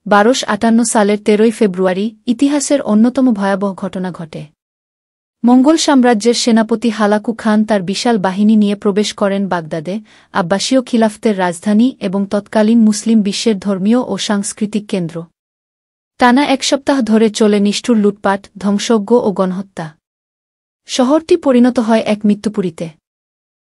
1258 সালের 13 ফেব্রুয়ারি ইতিহাসের অন্যতম ভয়াবহ ঘটনা ঘটে। মঙ্গল সাম্রাজ্যের সেনাপতি হালাকু খান তার বিশাল বাহিনী নিয়ে প্রবেশ করেন বাগদাদে, আব্বাসীয় খিলাফতের রাজধানী এবং তৎকালীন মুসলিম বিশ্বের ধর্মীয় ও সাংস্কৃতিক কেন্দ্র। টানা এক সপ্তাহ ধরে চলে নিষ্ঠুর লুটপাট, ধ্বংসযজ্ঞ ও গণহত্যা। শহরটি পরিণত হয় এক মৃত্যুপুরীতে।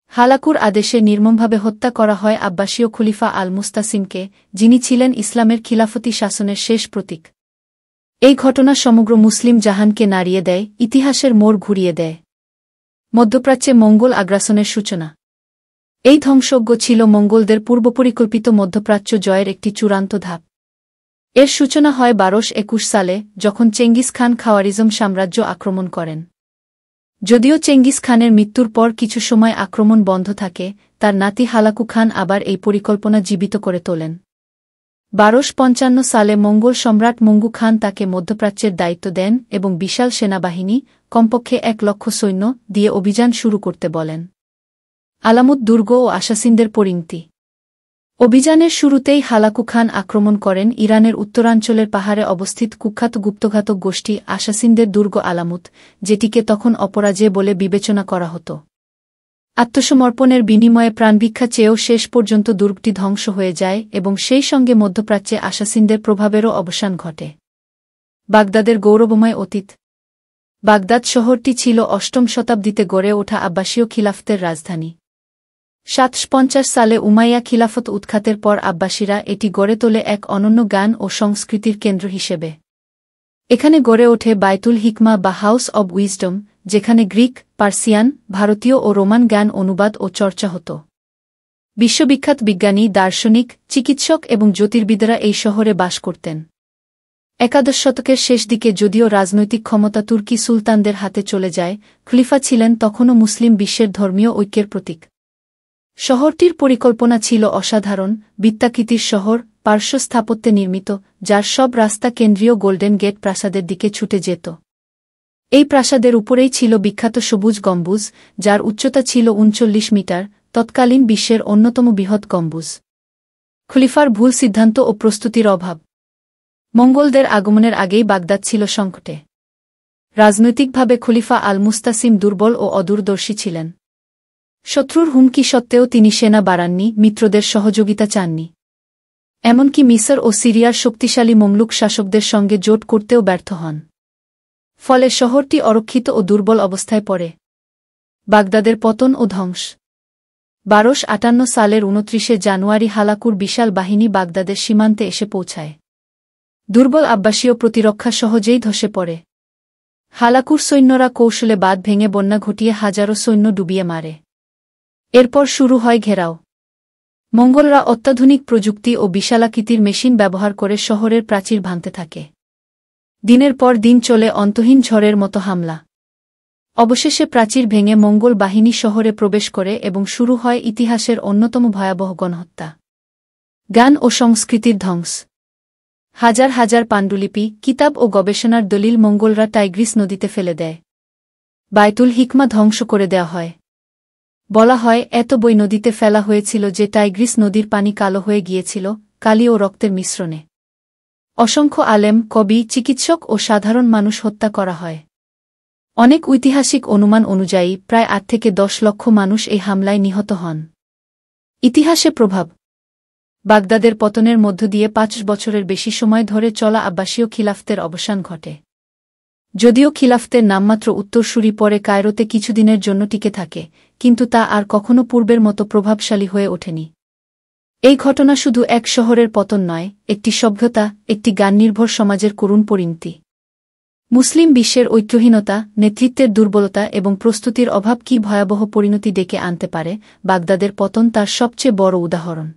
হালাকুর আদেশে নির্মমভাবে হত্যা করা হয় আব্বাসীয় খলিফা আল-মুস্তাসিমকে, যিনি ছিলেন ইসলামের খিলাফতি শাসনের শেষ প্রতীক। এই ঘটনা সমগ্র মুসলিম জাহানকে নাড়িয়ে দেয়, ইতিহাসের মোড় ঘুরিয়ে দেয়। মধ্যপ্রাচ্যে মঙ্গল আগ্রাসনের সূচনা। এই ধ্বংসযজ্ঞ ছিল মঙ্গলদের পূর্বপরিকল্পিত মধ্যপ্রাচ্য জয়ের একটি চূড়ান্ত ধাপ। এর সূচনা হয় 1221 সালে, যখন চেঙ্গিস খান খাওয়ারিজম সাম্রাজ্য আক্রমণ করেন। যদিও চেঙ্গিস খানের মৃত্যুর পর কিছু সময় আক্রমণ বন্ধ থাকে, তার নাতি হালাকু খান আবার এই পরিকল্পনা জীবিত করে তোলেন। 1255 সালে মঙ্গল সম্রাট মঙ্গু খান তাকে মধ্যপ্রাচ্যের দায়িত্ব দেন এবং বিশাল সেনাবাহিনী, কমপক্ষে 1 লক্ষ সৈন্য দিয়ে অভিযান শুরু করতে বলেন। আলামুত দুর্গ ও আসাসিনদের পরিণতি। অভিযানের শুরুতেই হালাকু খান আক্রমণ করেন ইরানের উত্তরাঞ্চলের পাহাড়ে অবস্থিত কুখ্যাত গুপ্তঘাতক গোষ্ঠী আসাসিনদের দুর্গ আলামুত, যেটিকে তখন অপরাজেয় বলে বিবেচনা করা হতো। আত্মসমর্পণের বিনিময়ে প্রাণভিক্ষা চেয়েও শেষ পর্যন্ত দুর্গটি ধ্বংস হয়ে যায় এবং সেই সঙ্গে মধ্যপ্রাচ্যে আসাসিনদের প্রভাবেরও অবসান ঘটে। বাগদাদের গৌরবময় অতীত। বাগদাদ শহরটি ছিল 8ম শতাব্দীতে গড়ে ওঠা আব্বাসীয় খিলাফতের রাজধানী। 750 সালে উমাইয়া খিলাফত উৎখাতের পর আব্বাসীরা এটি গড়ে তোলে এক অনন্য জ্ঞান ও সংস্কৃতির কেন্দ্র হিসেবে। এখানে গড়ে ওঠে বায়তুল হিকমা বা হাউস অব উইজডম, যেখানে গ্রিক, পার্সিয়ান, ভারতীয় ও রোমান জ্ঞান অনুবাদ ও চর্চা হতো। বিশ্ববিখ্যাত বিজ্ঞানী, দার্শনিক, চিকিৎসক এবং জ্যোতির্বিদরা এই শহরে বাস করতেন। একাদশ শতকের শেষ দিকে যদিও রাজনৈতিক ক্ষমতা তুর্কি সুলতানদের হাতে চলে যায়, খলিফা ছিলেন তখনও মুসলিম বিশ্বের ধর্মীয় ঐক্যের প্রতীক। শহরটির পরিকল্পনা ছিল অসাধারণ, বৃত্তাকৃতির শহর, পার্শ্ব স্থাপত্যে নির্মিত, যার সব রাস্তা কেন্দ্রীয় গোল্ডেন গেট প্রাসাদের দিকে ছুটে যেত। এই প্রাসাদের উপরেই ছিল বিখ্যাত সবুজ গম্বুজ, যার উচ্চতা ছিল 39 মিটার, তৎকালীন বিশ্বের অন্যতম বৃহৎ গম্বুজ। খলিফার ভুল সিদ্ধান্ত ও প্রস্তুতির অভাব। মঙ্গলদের আগমনের আগেই বাগদাদ ছিল সংকটে। রাজনৈতিকভাবে খলিফা আল-মুস্তাসিম দুর্বল ও অদূরদর্শী ছিলেন। শত্রুর হুমকি সত্ত্বেও তিনি সেনা বাড়াননি, মিত্রদের সহযোগিতা চাননি। এমনকি মিসর ও সিরিয়ার শক্তিশালী মমলুক শাসকদের সঙ্গে জোট করতেও ব্যর্থ হন। ফলে শহরটি অরক্ষিত ও দুর্বল অবস্থায় পড়ে। বাগদাদের পতন ও ধ্বংস। 1258 সালের 29 জানুয়ারি হালাকুর বিশাল বাহিনী বাগদাদের সীমান্তে এসে পৌঁছায়। দুর্বল আব্বাসীয় প্রতিরক্ষা সহজেই ধসে পড়ে। হালাকুর সৈন্যরা কৌশলে বাঁধ ভেঙে বন্যা ঘটিয়ে হাজারো সৈন্য ডুবিয়ে মারে। এরপর শুরু হয় ঘেরাও। মঙ্গলরা অত্যাধুনিক প্রযুক্তি ও বিশালাকৃতির মেশিন ব্যবহার করে শহরের প্রাচীর ভাঙতে থাকে। দিনের পর দিন চলে অন্তহীন ঝড়ের মতো হামলা। অবশেষে প্রাচীর ভেঙে মঙ্গল বাহিনী শহরে প্রবেশ করে এবং শুরু হয় ইতিহাসের অন্যতম ভয়াবহ গণহত্যা। জ্ঞান ও সংস্কৃতির ধ্বংস। হাজার হাজার পাণ্ডুলিপি, কিতাব ও গবেষণার দলিল মঙ্গলরা টাইগ্রিস নদীতে ফেলে দেয়। বায়তুল হিকমা ধ্বংস করে দেওয়া হয়। বলা হয় এত বই নদীতে ফেলা হয়েছিল যে টাইগ্রিস নদীর পানি কালো হয়ে গিয়েছিল, কালি ও রক্তের মিশ্রণে। অসংখ্য আলেম, কবি, চিকিৎসক ও সাধারণ মানুষ হত্যা করা হয়। অনেক ঐতিহাসিক অনুমান অনুযায়ী প্রায় 8 থেকে 10 লক্ষ মানুষ এই হামলায় নিহত হন। ইতিহাসে প্রভাব। বাগদাদের পতনের মধ্য দিয়ে 5 বছরের বেশি সময় ধরে চলা আব্বাসীয় খিলাফতের অবসান ঘটে। যদিও খিলাফতের নামমাত্র উত্তরসূরি পরে কায়রোতে কিছুদিনের জন্য টিকে থাকে, কিন্তু তা আর কখনো পূর্বের মতো প্রভাবশালী হয়ে ওঠেনি। এই ঘটনা শুধু এক শহরের পতন নয়, একটি সভ্যতা, একটি জ্ঞাননির্ভর সমাজের করুণ পরিণতি। মুসলিম বিশ্বের ঐক্যহীনতা, নেতৃত্বের দুর্বলতা এবং প্রস্তুতির অভাব কী ভয়াবহ পরিণতি ডেকে আনতে পারে, বাগদাদের পতন তার সবচেয়ে বড় উদাহরণ।